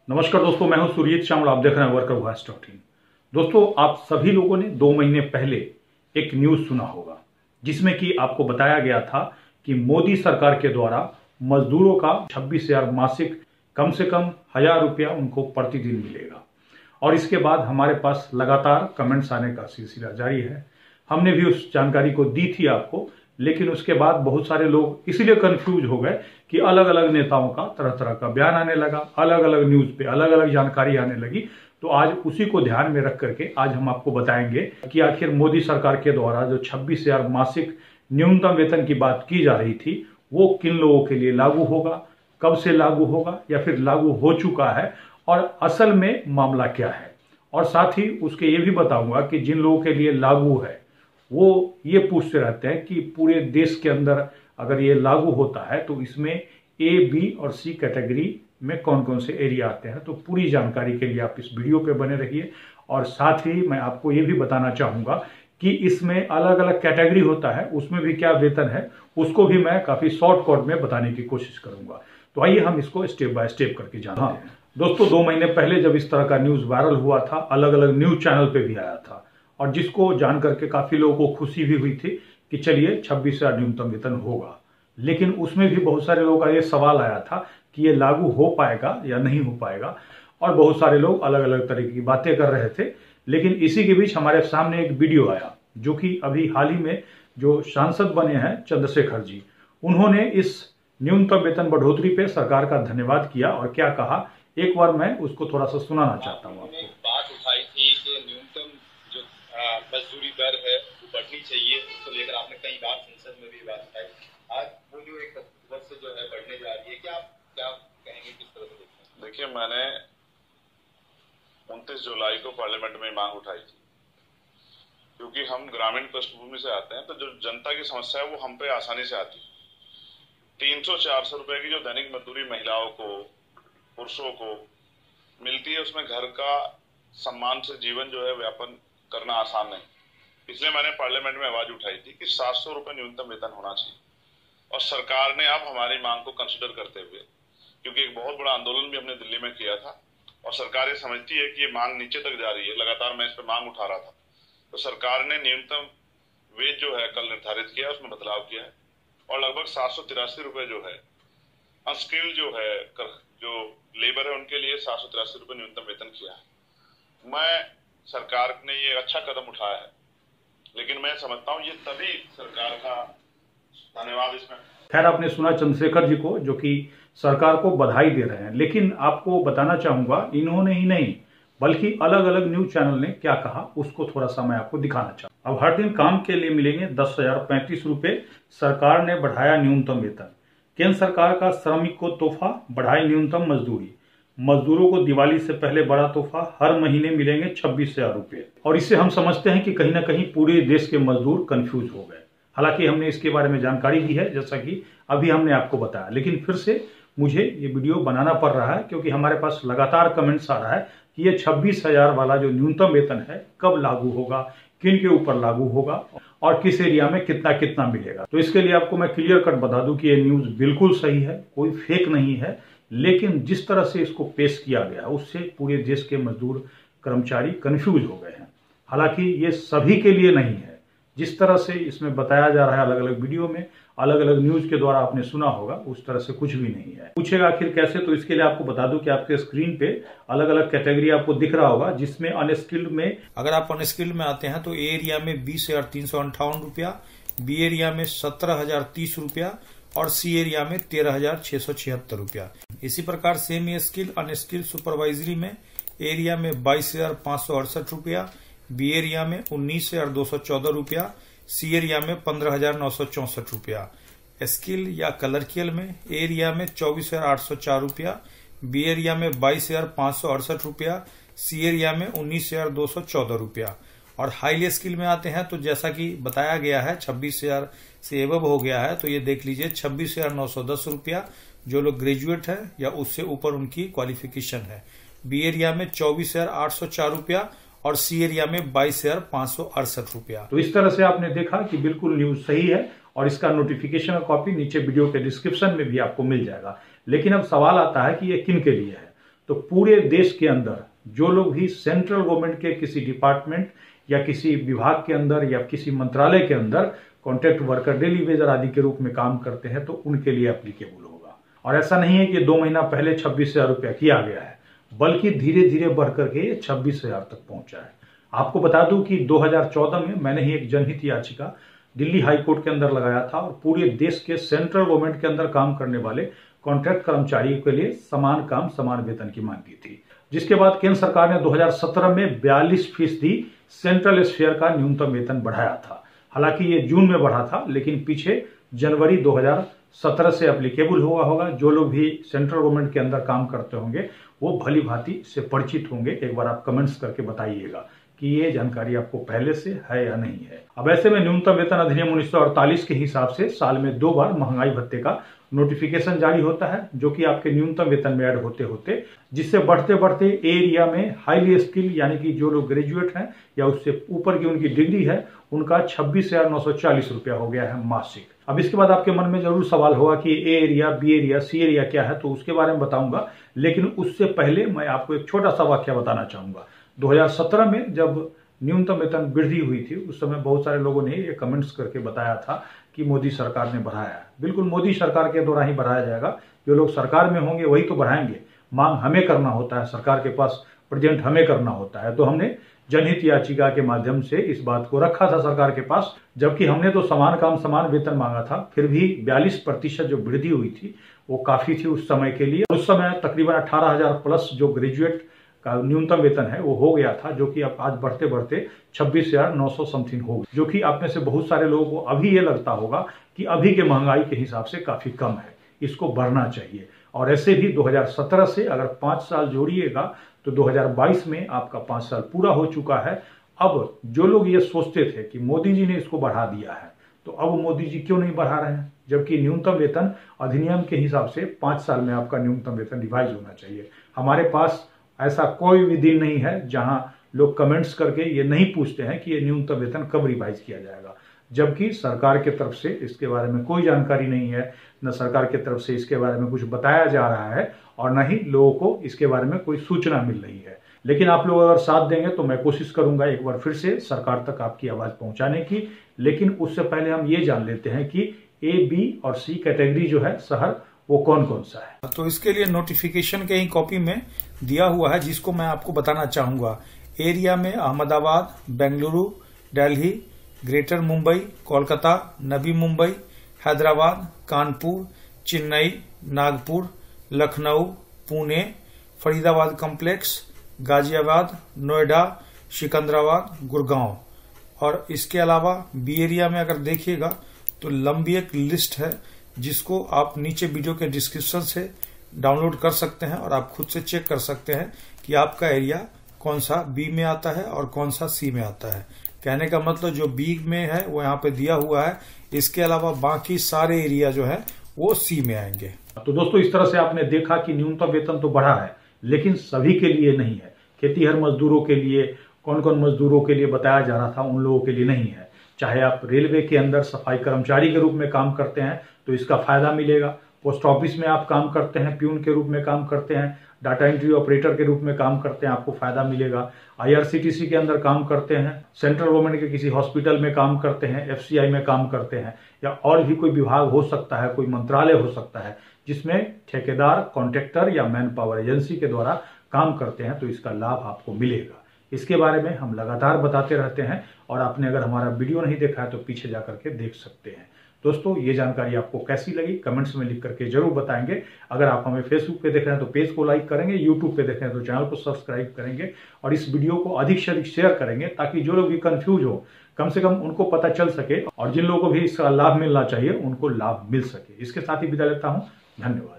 नमस्कार दोस्तों, मैं हूं सुरजीत श्यामल। आप देख रहे हैं वर्कर वॉइस.in। दोस्तों, आप सभी लोगों ने 2 महीने पहले एक न्यूज सुना होगा जिसमें कि आपको बताया गया था कि मोदी सरकार के द्वारा मजदूरों का 26,000 मासिक कम से कम 1,000 रुपया उनको प्रतिदिन मिलेगा। और इसके बाद हमारे पास लगातार कमेंट्स आने का सिलसिला जारी है। हमने भी उस जानकारी को दी थी आपको, लेकिन उसके बाद बहुत सारे लोग इसीलिए कंफ्यूज हो गए कि अलग अलग नेताओं का तरह तरह का बयान आने लगा, अलग अलग न्यूज पे अलग अलग जानकारी आने लगी। तो आज उसी को ध्यान में रख करके आज हम आपको बताएंगे कि आखिर मोदी सरकार के द्वारा जो 26,000 मासिक न्यूनतम वेतन की बात की जा रही थी वो किन लोगों के लिए लागू होगा, कब से लागू होगा या फिर लागू हो चुका है और असल में मामला क्या है। और साथ ही उसके ये भी बताऊंगा कि जिन लोगों के लिए लागू है वो ये पूछते रहते हैं कि पूरे देश के अंदर अगर ये लागू होता है तो इसमें ए, बी और सी कैटेगरी में कौन कौन से एरिया आते हैं। तो पूरी जानकारी के लिए आप इस वीडियो पे बने रहिए। और साथ ही मैं आपको ये भी बताना चाहूंगा कि इसमें अलग अलग कैटेगरी होता है, उसमें भी क्या वेतन है उसको भी मैं काफी शॉर्टकट में बताने की कोशिश करूंगा। तो आइए हम इसको स्टेप बाय स्टेप करके जानते हैं। दोस्तों, 2 महीने पहले जब इस तरह का न्यूज वायरल हुआ था, अलग अलग न्यूज चैनल पे भी आया था और जिसको जान करके काफी लोगों को खुशी भी हुई थी कि चलिए 26,000 न्यूनतम वेतन होगा। लेकिन उसमें भी बहुत सारे लोगों का ये सवाल आया था कि ये लागू हो पाएगा या नहीं हो पाएगा, और बहुत सारे लोग अलग अलग तरीके की बातें कर रहे थे। लेकिन इसी के बीच हमारे सामने एक वीडियो आया जो कि अभी हाल ही में जो सांसद बने हैं चंद्रशेखर जी, उन्होंने इस न्यूनतम वेतन बढ़ोतरी पे सरकार का धन्यवाद किया और क्या कहा, एक बार मैं उसको थोड़ा सा सुनाना चाहता हूँ आपको। बात उठाई थी कि न्यूनतम जो मजदूरी दर है वो बढ़नी चाहिए, उसको लेकर आपने कई बार संसद में भी बात उठाई। आज वो जो 1 अक्टूबर से जो है बढ़ने जा रही है, क्या कहेंगे, किस तरह से देखते हैं? देखिए, मैंने 29 जुलाई को पार्लियामेंट में मांग उठाई थी, क्योंकि हम ग्रामीण पृष्ठभूमि से आते हैं तो जो जनता की समस्या है वो हम पे आसानी से आती है। 300-400 रुपए की जो दैनिक मजदूरी महिलाओं को, पुरुषों को मिलती है, उसमें घर का सम्मान से जीवन जो है व्यापन करना आसान नहीं। इसलिए मैंने पार्लियामेंट में आवाज उठाई थी कि 700 रुपए न्यूनतम वेतन होना चाहिए। और सरकार ने अब हमारी मांग को कंसिडर करते हुए, क्योंकि एक बहुत बड़ा आंदोलन भी हमने दिल्ली में किया था और सरकार ये समझती है कि ये मांग नीचे तक जा रही है, लगातार मैं इस पर मांग उठा रहा था, तो सरकार ने न्यूनतम वेज जो है कल निर्धारित किया, उसमें बदलाव किया है और लगभग 783 रुपए जो है अनस्किल्ड जो है जो लेबर है उनके लिए 783 रुपए न्यूनतम वेतन किया है। मैं सरकार ने ये अच्छा कदम उठाया है, लेकिन मैं समझता हूँ ये तभी सरकार का धन्यवाद इसमें। खैर, आपने सुना चंद्रशेखर जी को जो कि सरकार को बधाई दे रहे हैं, लेकिन आपको बताना चाहूंगा इन्होंने ही नहीं बल्कि अलग अलग न्यूज चैनल ने क्या कहा उसको थोड़ा सा मैं आपको दिखाना चाहूँ। अब हर दिन काम के लिए मिलेंगे 10,035 रुपए, सरकार ने बढ़ाया न्यूनतम वेतन। केंद्र सरकार का श्रमिक को तोहफा, बढ़ाई न्यूनतम मजदूरी। मजदूरों को दिवाली से पहले बड़ा तोहफा, हर महीने मिलेंगे 26,000 रुपए। और इससे हम समझते हैं कि कहीं ना कहीं पूरे देश के मजदूर कंफ्यूज हो गए। हालांकि हमने इसके बारे में जानकारी दी है जैसा कि अभी हमने आपको बताया, लेकिन फिर से मुझे ये वीडियो बनाना पड़ रहा है क्योंकि हमारे पास लगातार कमेंट्स आ रहा है कि ये 26,000 वाला जो न्यूनतम वेतन है कब लागू होगा, किन के ऊपर लागू होगा और किस एरिया में कितना कितना मिलेगा। तो इसके लिए आपको मैं क्लियर कट बता दूं कि ये न्यूज बिल्कुल सही है, कोई फेक नहीं है। लेकिन जिस तरह से इसको पेश किया गया उससे पूरे देश के मजदूर कर्मचारी कंफ्यूज हो गए हैं। हालांकि ये सभी के लिए नहीं है, जिस तरह से इसमें बताया जा रहा है अलग अलग वीडियो में, अलग अलग न्यूज के द्वारा आपने सुना होगा, उस तरह से कुछ भी नहीं है। पूछेगा आखिर कैसे, तो इसके लिए आपको बता दूं कि आपके स्क्रीन पे अलग अलग कैटेगरी आपको दिख रहा होगा, जिसमें अनस्किल्ड में, अगर आप अनस्किल्ड में आते हैं तो ए एरिया में 20,358 रुपया, बी एरिया में 17,030 रुपया और सी एरिया में 13,676 रुपया। इसी प्रकार सेमी स्किल अनस्किल्ड सुपरवाइजरी में एरिया में 22,568 रुपया, बी एरिया में 19,214 रुपया, सी एरिया में 15,964 रुपया। स्किल या कलर्कियल में एरिया में 24,804 रुपया, बी एरिया में 22,568 रुपया, सी एरिया में 19,214 रुपया। और हाईली स्किल में आते हैं तो जैसा कि बताया गया है 26,000 से एबव हो गया है, तो ये देख लीजिए 26,910 रुपया जो लोग ग्रेजुएट है या उससे ऊपर उनकी क्वालिफिकेशन है। बी एरिया में 24,804 रुपया और सी एरिया में 22,568 रुपया। तो इस तरह से आपने देखा कि बिल्कुल न्यूज सही है और इसका नोटिफिकेशन का कॉपी नीचे वीडियो के डिस्क्रिप्शन में भी आपको मिल जाएगा। लेकिन अब सवाल आता है कि ये किन के लिए है। तो पूरे देश के अंदर जो लोग भी सेंट्रल गवर्नमेंट के किसी डिपार्टमेंट या किसी विभाग के अंदर या किसी मंत्रालय के अंदर कॉन्ट्रैक्ट वर्कर, डेली वेजर आदि के रूप में काम करते हैं तो उनके लिए एप्लीकेबल होगा। और ऐसा नहीं है कि 2 महीना पहले 26,000 रुपया किया गया है, बल्कि धीरे धीरे बढ़ करके 26,000 तक पहुंचा है। आपको बता दूं कि 2014 में मैंने ही एक जनहित याचिका दिल्ली हाई कोर्ट के अंदर लगाया था और पूरे देश के सेंट्रल गवर्नमेंट के अंदर काम करने वाले कॉन्ट्रैक्ट कर्मचारियों के लिए समान काम समान वेतन की मांग की थी, जिसके बाद केंद्र सरकार ने 2017 में 42% सेंट्रल स्फीयर का न्यूनतम वेतन बढ़ाया था। हालांकि ये जून में बढ़ा था, लेकिन पीछे जनवरी 2017 से एप्लीकेबल हुआ होगा। जो लोग भी सेंट्रल गवर्नमेंट के अंदर काम करते होंगे वो भली भांति से परिचित होंगे। एक बार आप कमेंट्स करके बताइएगा कि ये जानकारी आपको पहले से है या नहीं है। अब ऐसे में न्यूनतम वेतन अधिनियम 1948 के हिसाब से साल में 2 बार महंगाई भत्ते का नोटिफिकेशन जारी होता है, जो कि आपके न्यूनतम वेतन में ऐड होते होते जिससे बढ़ते बढ़ते एरिया में हाईली स्किल यानी कि जो लोग ग्रेजुएट हैं या उससे ऊपर की उनकी डिग्री है उनका 26,940 रुपया हो गया है मासिक। अब इसके बाद आपके मन में जरूर सवाल होगा कि ए एरिया, बी एरिया, सी एरिया क्या है, तो उसके बारे में बताऊंगा। लेकिन उससे पहले मैं आपको एक छोटा सा वाक्य बताना चाहूंगा। 2017 में जब न्यूनतम वेतन वृद्धि हुई थी उस समय बहुत सारे लोगों ने ये कमेंट्स करके बताया था कि मोदी सरकार ने बढ़ाया है। बिल्कुल मोदी सरकार के द्वारा ही बढ़ाया जाएगा। जो लोग सरकार में होंगे वही तो बढ़ाएंगे। मांग हमें करना होता है, सरकार के पास प्रेजेंट हमें करना होता है। तो हमने जनहित याचिका के माध्यम से इस बात को रखा था सरकार के पास, जबकि हमने तो समान काम समान वेतन मांगा था। फिर भी 42% जो वृद्धि हुई थी वो काफी थी उस समय के लिए। उस समय तकरीबन 18,000 प्लस जो ग्रेजुएट का न्यूनतम वेतन है वो हो गया था, जो कि अब आज बढ़ते बढ़ते 26,900 समथिंग हो गया, जो कि आप में से बहुत सारे लोगों को अभी ये लगता होगा कि अभी के महंगाई के हिसाब से काफी कम है, इसको बढ़ना चाहिए। और ऐसे भी 2017 से अगर 5 साल जोड़िएगा तो 2022 में आपका 5 साल पूरा हो चुका है। अब जो लोग ये सोचते थे कि मोदी जी ने इसको बढ़ा दिया है, तो अब मोदी जी क्यों नहीं बढ़ा रहे हैं, जबकि न्यूनतम वेतन अधिनियम के हिसाब से 5 साल में आपका न्यूनतम वेतन रिवाइज होना चाहिए। हमारे पास ऐसा कोई भी दिन नहीं है जहां लोग कमेंट्स करके ये नहीं पूछते हैं कि ये न्यूनतम वेतन कब रिवाइज किया जाएगा, जबकि सरकार की तरफ से इसके बारे में कोई जानकारी नहीं है, न सरकार की तरफ से इसके बारे में कुछ बताया जा रहा है और न ही लोगों को इसके बारे में कोई सूचना मिल रही है। लेकिन आप लोग अगर साथ देंगे तो मैं कोशिश करूंगा एक बार फिर से सरकार तक आपकी आवाज पहुंचाने की। लेकिन उससे पहले हम ये जान लेते हैं कि ए, बी और सी कैटेगरी जो है शहर वो कौन कौन सा है। तो इसके लिए नोटिफिकेशन के ही कॉपी में दिया हुआ है, जिसको मैं आपको बताना चाहूंगा। एरिया में अहमदाबाद, बेंगलुरु, दिल्ली, ग्रेटर मुंबई, कोलकाता, नवी मुंबई, हैदराबाद, कानपुर, चेन्नई, नागपुर, लखनऊ, पुणे, फरीदाबाद कॉम्प्लेक्स, गाजियाबाद, नोएडा, सिकंदराबाद, गुड़गांव। और इसके अलावा बी एरिया में अगर देखिएगा तो लंबी एक लिस्ट है, जिसको आप नीचे वीडियो के डिस्क्रिप्शन से डाउनलोड कर सकते हैं और आप खुद से चेक कर सकते हैं कि आपका एरिया कौन सा बी में आता है और कौन सा सी में आता है। कहने का मतलब जो बी में है वो यहाँ पे दिया हुआ है, इसके अलावा बाकी सारे एरिया जो है वो सी में आएंगे। तो दोस्तों इस तरह से आपने देखा कि न्यूनतम वेतन तो बढ़ा है, लेकिन सभी के लिए नहीं है। खेतीहर मजदूरों के लिए, कौन कौन मजदूरों के लिए बताया जा रहा था, उन लोगों के लिए नहीं है। चाहे आप रेलवे के अंदर सफाई कर्मचारी के रूप में काम करते हैं तो इसका फायदा मिलेगा। पोस्ट ऑफिस में आप काम करते हैं, प्यून के रूप में काम करते हैं, डाटा एंट्री ऑपरेटर के रूप में काम करते हैं, आपको फायदा मिलेगा। आईआरसीटीसी के अंदर काम करते हैं, सेंट्रल गवर्नमेंट के किसी हॉस्पिटल में काम करते हैं, एफसीआई में काम करते हैं, या और भी कोई विभाग हो सकता है, कोई मंत्रालय हो सकता है जिसमें ठेकेदार, कॉन्ट्रैक्टर या मैन पावर एजेंसी के द्वारा काम करते हैं, तो इसका लाभ आपको मिलेगा। इसके बारे में हम लगातार बताते रहते हैं और आपने अगर हमारा वीडियो नहीं देखा है तो पीछे जाकर के देख सकते हैं। दोस्तों ये जानकारी आपको कैसी लगी कमेंट्स में लिख करके जरूर बताएंगे। अगर आप हमें फेसबुक पे देख रहे हैं तो पेज को लाइक करेंगे, यूट्यूब पे देख रहे हैं तो चैनल को सब्सक्राइब करेंगे और इस वीडियो को अधिक से अधिक शेयर करेंगे, ताकि जो लोग भी कंफ्यूज हो कम से कम उनको पता चल सके और जिन लोगों को भी इसका लाभ मिलना चाहिए उनको लाभ मिल सके। इसके साथ ही विदा लेता हूं, धन्यवाद।